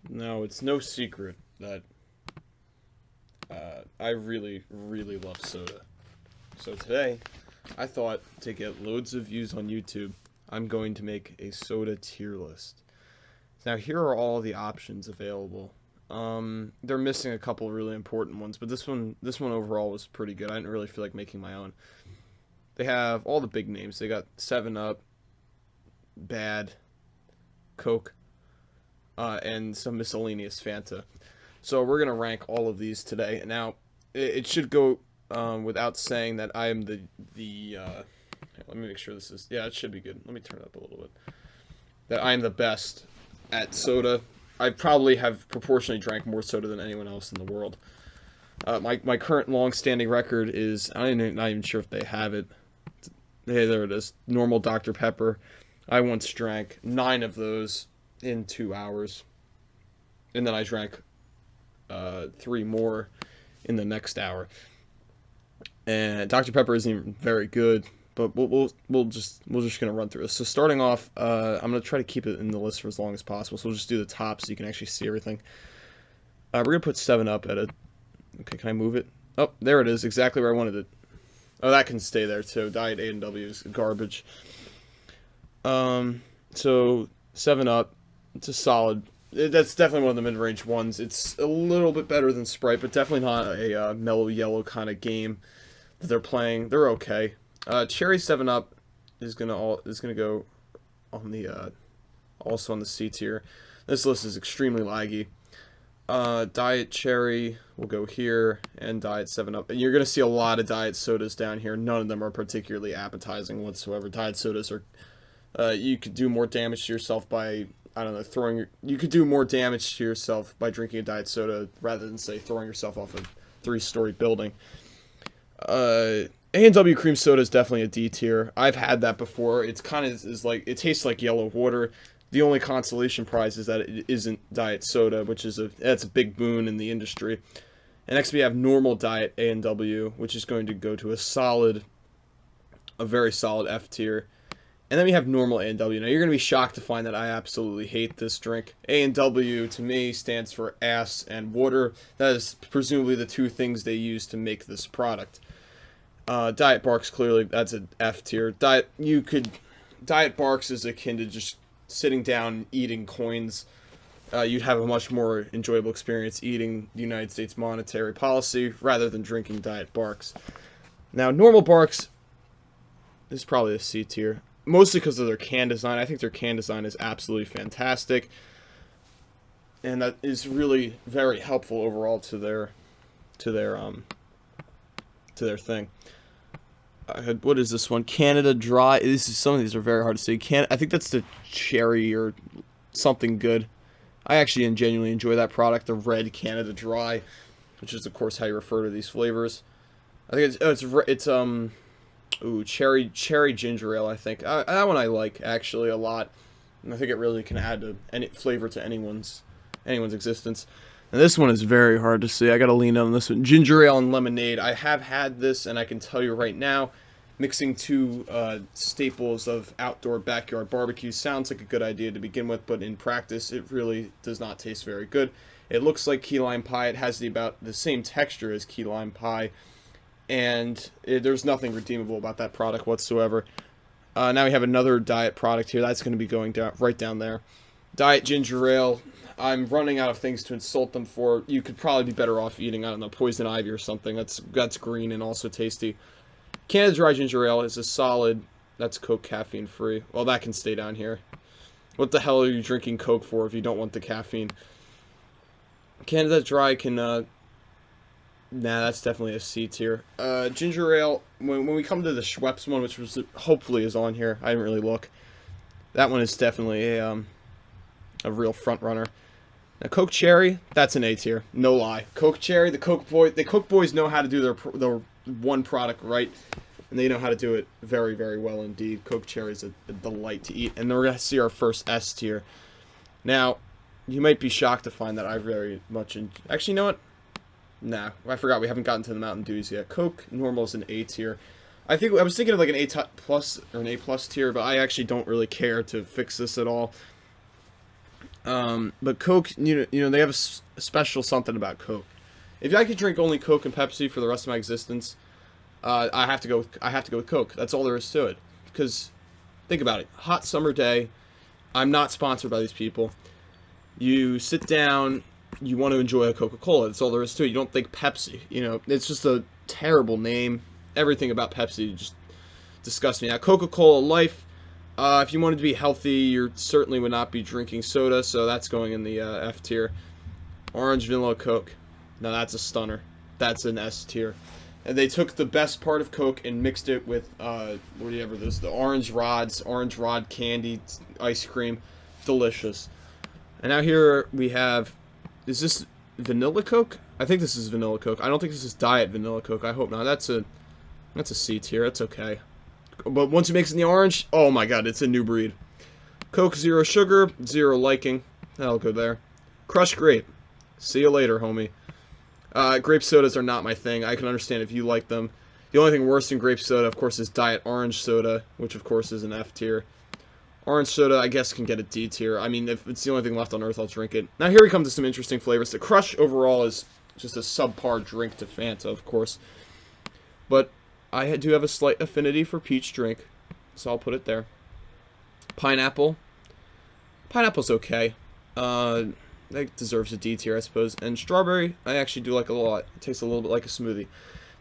Now, it's no secret that I really, really love soda. So today, I thought to get loads of views on YouTube, I'm going to make a soda tier list. Now, here are all the options available. They're missing a couple really important ones, but this one overall was pretty good. I didn't really feel like making my own. They have all the big names. They got 7 Up, Bad, Coke, and some miscellaneous Fanta. So we're gonna rank all of these today. Now, it should go without saying that I am let me make sure this is. Yeah, it should be good. Let me turn it up a little bit. That I am the best at soda. I probably have proportionally drank more soda than anyone else in the world. My current long-standing record is, I'm not even sure if they have it. Hey, there it is. Normal Dr. Pepper. I once drank 9 of those in 2 hours. And then I drank 3 more in the next hour. And Dr. Pepper isn't even very good, but we're just gonna run through this. So starting off, I'm gonna try to keep it in the list for as long as possible. So we'll just do the top so you can actually see everything. We're gonna put 7 Up at a. Okay, can I move it? Oh, there it is, exactly where I wanted it. Oh, that can stay there too. Diet A&W is garbage. So 7 Up, it's a solid. That's definitely one of the mid-range ones. It's a little bit better than Sprite, but definitely not a mellow yellow kind of game that they're playing. They're okay. Cherry 7 Up is gonna go on the also on the C tier. This list is extremely laggy. Diet Cherry will go here, and Diet 7 Up. And you're gonna see a lot of diet sodas down here. None of them are particularly appetizing whatsoever. Diet sodas are you could do more damage to yourself by, I don't know, you could do more damage to yourself by drinking a diet soda rather than, say, throwing yourself off a 3-story building. A&W cream soda is definitely a D tier. I've had that before. It's kind of is like, it tastes like yellow water. The only consolation prize is that it isn't diet soda, which is that's a big boon in the industry. And next we have normal diet A&W, which is going to go to a very solid F tier. And then we have normal A&W. Now, you're going to be shocked to find that I absolutely hate this drink. A&W, to me, stands for ass and water. That is presumably the 2 things they use to make this product. Diet Barks, clearly, that's an F tier. Diet Barks is akin to just sitting down and eating coins. You'd have a much more enjoyable experience eating the United States monetary policy rather than drinking Diet Barks. Now, normal Barks is probably a C tier. Mostly because of their can design. I think their can design is absolutely fantastic. And that is really very helpful overall to their thing. What is this one? Canada Dry. Some of these are very hard to say. I think that's the cherry or something good. I actually genuinely enjoy that product, the red Canada Dry, which is of course how you refer to these flavors. I think it's ooh, cherry ginger ale, I think. That one I like, actually, a lot. And I think it really can add to any flavor to anyone's existence. And this one is very hard to see. I gotta lean on this one. Ginger ale and lemonade. I have had this, and I can tell you right now, mixing 2 staples of outdoor backyard barbecue sounds like a good idea to begin with, but in practice, it really does not taste very good. It looks like key lime pie. It has about the same texture as key lime pie. And there's nothing redeemable about that product whatsoever. Now we have another diet product here. That's going to be going down right down there. Diet ginger ale. I'm running out of things to insult them for. You could probably be better off eating, I don't know, poison ivy or something. That's green and also tasty. Canada Dry ginger ale is a solid. That's Coke caffeine free. Well, that can stay down here. What the hell are you drinking Coke for if you don't want the caffeine? Canada Dry can nah, that's definitely a C tier. Ginger ale, when we come to the Schweppes one, which hopefully is on here, I didn't really look. That one is definitely a real front runner. Now, Coke Cherry, that's an A tier, no lie. Coke Cherry, the Coke Boys know how to do their one product right, and they know how to do it very, very well indeed. Coke Cherry is a delight to eat, and then we're gonna see our first S tier. Now, you might be shocked to find that I very much actually, you know what? Nah, I forgot we haven't gotten to the Mountain Dews yet. Coke normal is an A tier. I was thinking of like an A plus or an A plus tier, but I actually don't really care to fix this at all. But Coke, they have a special something about Coke. If I could drink only Coke and Pepsi for the rest of my existence, I have to go. I have to go with Coke. That's all there is to it. Because think about it. Hot summer day. I'm not sponsored by these people. You sit down. You want to enjoy a Coca-Cola. That's all there is to it. You don't think Pepsi. It's just a terrible name. Everything about Pepsi just disgusts me. Now, Coca-Cola Life. If you wanted to be healthy, you certainly would not be drinking soda, so that's going in the F tier. Orange Vanilla Coke. Now that's a stunner. That's an S tier. And they took the best part of Coke and mixed it with, whatever this, the orange rod candy, ice cream. Delicious. And now here we have, is this Vanilla Coke? I think this is Vanilla Coke. I don't think this is Diet Vanilla Coke. I hope not. That's a C tier. It's okay. But once you mix it in the orange, oh my god, it's a new breed. Coke, 0 sugar, 0 liking. That'll go there. Crushed grape. See you later, homie. Grape sodas are not my thing. I can understand if you like them. The only thing worse than grape soda, of course, is Diet Orange Soda, which, of course, is an F tier. Orange soda, I guess, can get a D tier. I mean, if it's the only thing left on Earth, I'll drink it. Now, here we come to some interesting flavors. The Crush, overall, is just a subpar drink to Fanta, of course. But I do have a slight affinity for peach drink, so I'll put it there. Pineapple. Pineapple's okay. That deserves a D tier, I suppose. And strawberry, I actually do like a lot. It tastes a little bit like a smoothie.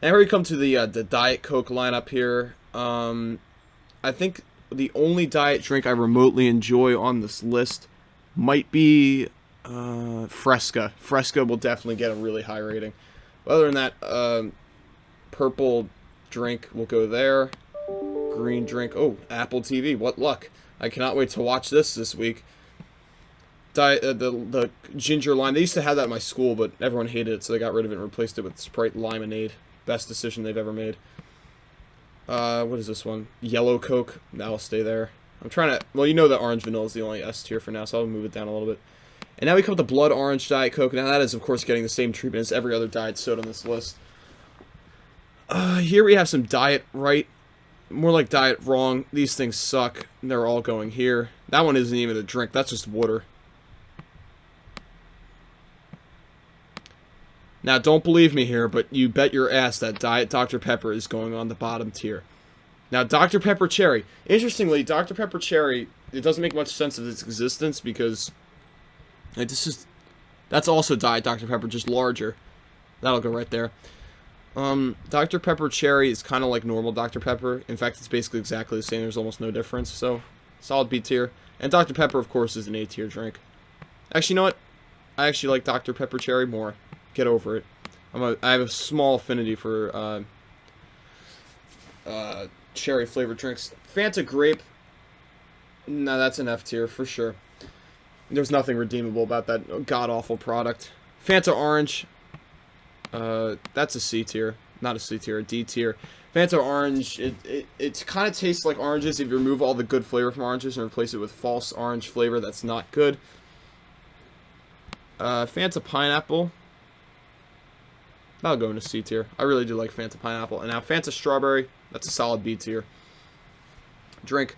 Now here we come to the Diet Coke lineup here. I think the only diet drink I remotely enjoy on this list might be Fresca. Fresca will definitely get a really high rating. But other than that, purple drink will go there. Green drink. Oh, Apple TV. What luck. I cannot wait to watch this week. The ginger lime. They used to have that at my school, but everyone hated it, so they got rid of it and replaced it with Sprite Limonade. Best decision they've ever made. What is this one? Yellow Coke. That'll stay there. I'm trying to... Well, you know that Orange Vanilla is the only S tier for now, so I'll move it down a little bit. And now we come to Blood Orange Diet Coke. Now that is, of course, getting the same treatment as every other diet soda on this list. Here we have some Diet Right. More like Diet Wrong. These things suck. They're all going here. That one isn't even a drink. That's just water. Now, don't believe me here, but you bet your ass that Diet Dr. Pepper is going on the bottom tier. Now, Dr. Pepper Cherry. Interestingly, Dr. Pepper Cherry, it doesn't make much sense of its existence because that's also Diet Dr. Pepper, just larger. That'll go right there. Dr. Pepper Cherry is kind of like normal Dr. Pepper. In fact, it's basically exactly the same. There's almost no difference. So, solid B tier. And Dr. Pepper, of course, is an A tier drink. Actually, you know what? I actually like Dr. Pepper Cherry more. Get over it. I have a small affinity for cherry flavored drinks. Fanta Grape. No, that's an F tier for sure. There's nothing redeemable about that god-awful product. Fanta Orange. That's a C tier. Not a C tier, a D tier. Fanta Orange, it kind of tastes like oranges if you remove all the good flavor from oranges and replace it with false orange flavor. That's not good. Fanta Pineapple. That'll go into C tier. I really do like Fanta Pineapple. And now Fanta Strawberry, that's a solid B tier drink.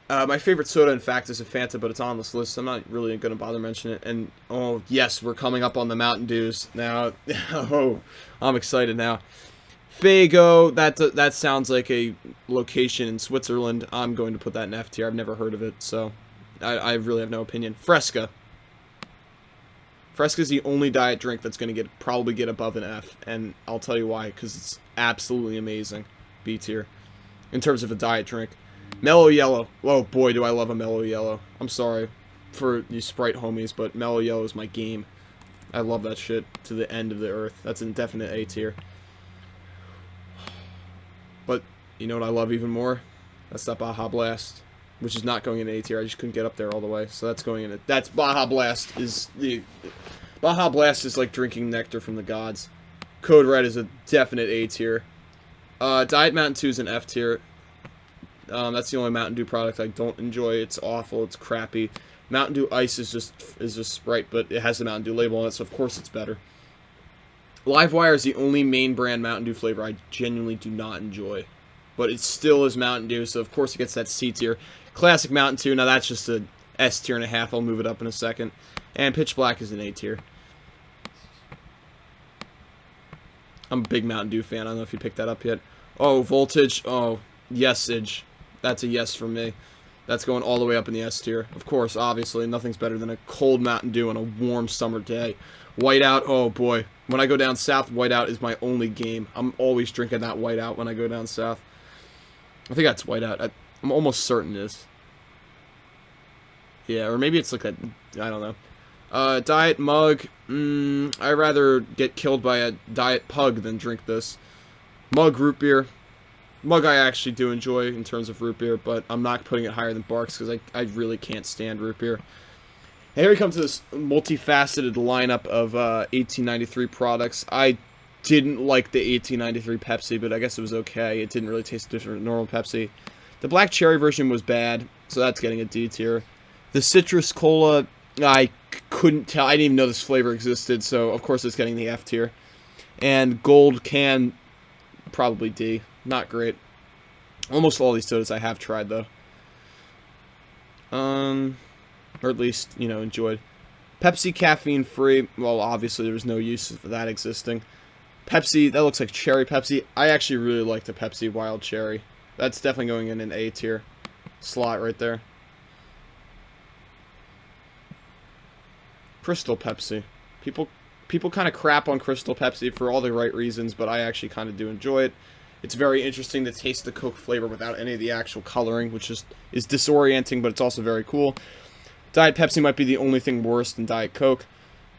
My favorite soda, in fact, is a Fanta, but it's on this list. So I'm not really going to bother mentioning it. And, oh, yes, we're coming up on the Mountain Dews. Now, oh, I'm excited now. Faygo, that sounds like a location in Switzerland. I'm going to put that in F tier. I've never heard of it, so I really have no opinion. Fresca. Fresca is the only diet drink that's going to probably get above an F, and I'll tell you why, because it's absolutely amazing. B tier. In terms of a diet drink. Mellow Yellow. Oh boy, do I love a Mellow Yellow. I'm sorry for you Sprite homies, but Mellow Yellow is my game. I love that shit to the end of the earth. That's an definite A tier. But, you know what I love even more? That's that Baja Blast, which is not going in A tier. I just couldn't get up there all the way, so that's going in it. That's Baja Blast Baja Blast is like drinking nectar from the gods. Code Red is a definite A tier. Diet Mountain Dew is an F tier. That's the only Mountain Dew product I don't enjoy. It's awful. It's crappy. Mountain Dew Ice is just Sprite, but it has the Mountain Dew label on it, so of course it's better. Livewire is the only main brand Mountain Dew flavor I genuinely do not enjoy. But it still is Mountain Dew, so of course it gets that C tier. Classic Mountain Dew, now that's just a S tier and a half. I'll move it up in a second. And Pitch Black is an A tier. I'm a big Mountain Dew fan. I don't know if you picked that up yet. Oh, Voltage. Oh, yes-age. That's a yes from me. That's going all the way up in the S tier. Of course, obviously, nothing's better than a cold Mountain Dew on a warm summer day. Whiteout, oh boy. When I go down south, Whiteout is my only game. I'm always drinking that Whiteout when I go down south. I think that's Whiteout. I'm almost certain it is. Yeah, or maybe it's like a, I don't know. Diet Mug. I'd rather get killed by a Diet Pug than drink this. Mug Root Beer. Mug I actually do enjoy in terms of root beer, but I'm not putting it higher than Barks because I really can't stand root beer. And here we come to this multifaceted lineup of 1893 products. I didn't like the 1893 Pepsi, but I guess it was okay. It didn't really taste different than normal Pepsi. The black cherry version was bad, so that's getting a D tier. The citrus cola, I couldn't tell. I didn't even know this flavor existed, so of course it's getting the F tier. And gold can, probably D. Not great. Almost all these sodas I have tried, though. Or at least, you know, enjoyed. Pepsi caffeine free. Well, obviously there was no use for that existing. Pepsi, that looks like cherry Pepsi. I actually really like the Pepsi Wild Cherry. That's definitely going in an A tier slot right there. Crystal Pepsi. People kind of crap on Crystal Pepsi for all the right reasons, but I actually kind of do enjoy it. It's very interesting to taste the Coke flavor without any of the actual coloring, which is disorienting, but it's also very cool. Diet Pepsi might be the only thing worse than Diet Coke.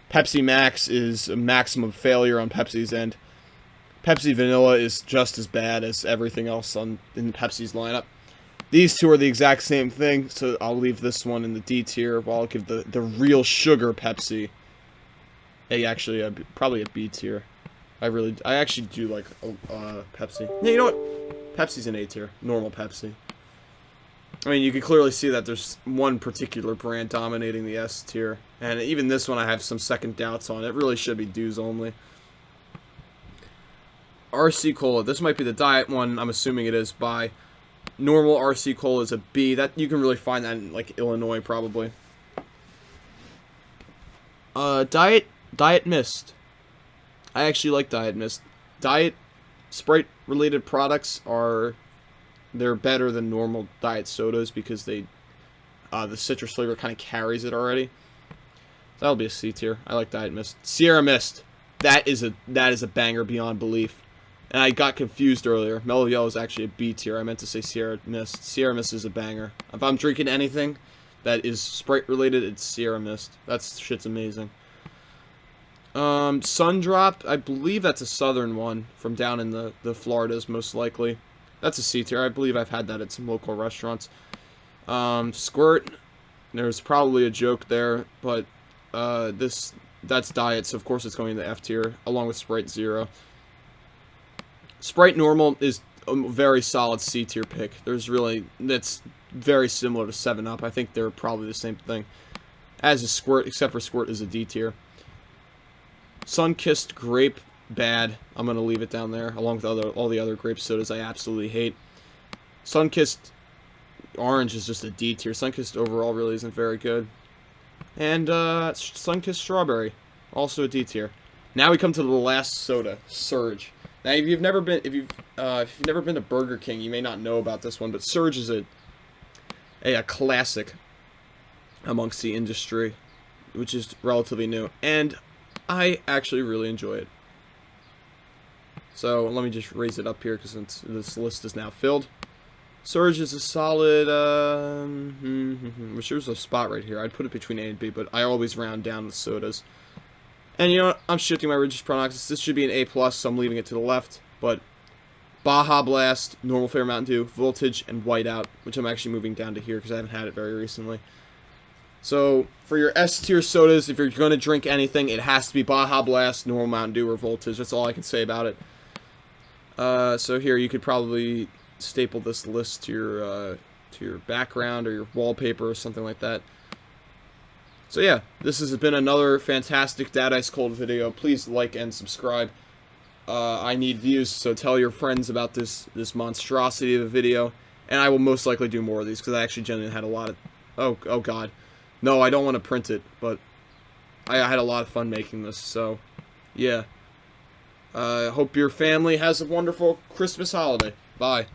Pepsi Max is a maximum failure on Pepsi's end. Pepsi Vanilla is just as bad as everything else in Pepsi's lineup. These two are the exact same thing, so I'll leave this one in the D tier, while I'll give the real sugar Pepsi probably a B tier. I actually do like Pepsi. Yeah, you know what? Pepsi's an A tier. Normal Pepsi. I mean, you can clearly see that there's one particular brand dominating the S tier. And even this one I have some second doubts on. It really should be Dews only. RC Cola. This might be the diet one. I'm assuming it is by. Normal RC Cola is a B. That you can really find that in, like, Illinois, probably. Diet Mist. I actually like Diet Mist. Diet Sprite-related products they're better than normal diet sodas because the citrus flavor kind of carries it already. That'll be a C tier. I like Diet Mist. Sierra Mist. That is a banger beyond belief. And I got confused earlier. Mellow Yellow is actually a B tier. I meant to say Sierra Mist. Sierra Mist is a banger. If I'm drinking anything that is Sprite-related, it's Sierra Mist. That shit's amazing. Sundrop, I believe that's a southern one from down in the Floridas, most likely. That's a C tier. I believe I've had that at some local restaurants. Squirt, there's probably a joke there, but that's diet, so of course it's going in the F tier, along with Sprite Zero. Sprite Normal is a very solid C tier pick. That's very similar to 7-Up. I think they're probably the same thing. As is Squirt, except for Squirt is a D tier. Sunkissed Grape, bad. I'm going to leave it down there, along with all the other grape sodas I absolutely hate. Sunkissed Orange is just a D tier. Sunkissed overall really isn't very good. And Sunkissed Strawberry, also a D tier. Now we come to the last soda, Surge. Now, if you've never been to Burger King, you may not know about this one, but Surge is a classic amongst the industry, which is relatively new, and I actually really enjoy it. So let me just raise it up here because this list is now filled. Surge is a solid. Wish there was a spot right here. I'd put it between A and B, but I always round down the sodas. And you know what? I'm shifting my religious pronouns. This should be an A+, so I'm leaving it to the left. But Baja Blast, Normal Flavor Mountain Dew, Voltage, and Whiteout, which I'm actually moving down to here because I haven't had it very recently. So for your S tier sodas, if you're going to drink anything, it has to be Baja Blast, Normal Mountain Dew, or Voltage. That's all I can say about it. So here you could probably staple this list to your background or your wallpaper or something like that. So yeah, this has been another fantastic Dad Ice Cold video. Please like and subscribe. I need views, so tell your friends about this monstrosity of a video, and I will most likely do more of these because I actually genuinely had a lot of. Oh God. No, I don't want to print it, but I had a lot of fun making this, so yeah. Hope your family has a wonderful Christmas holiday. Bye.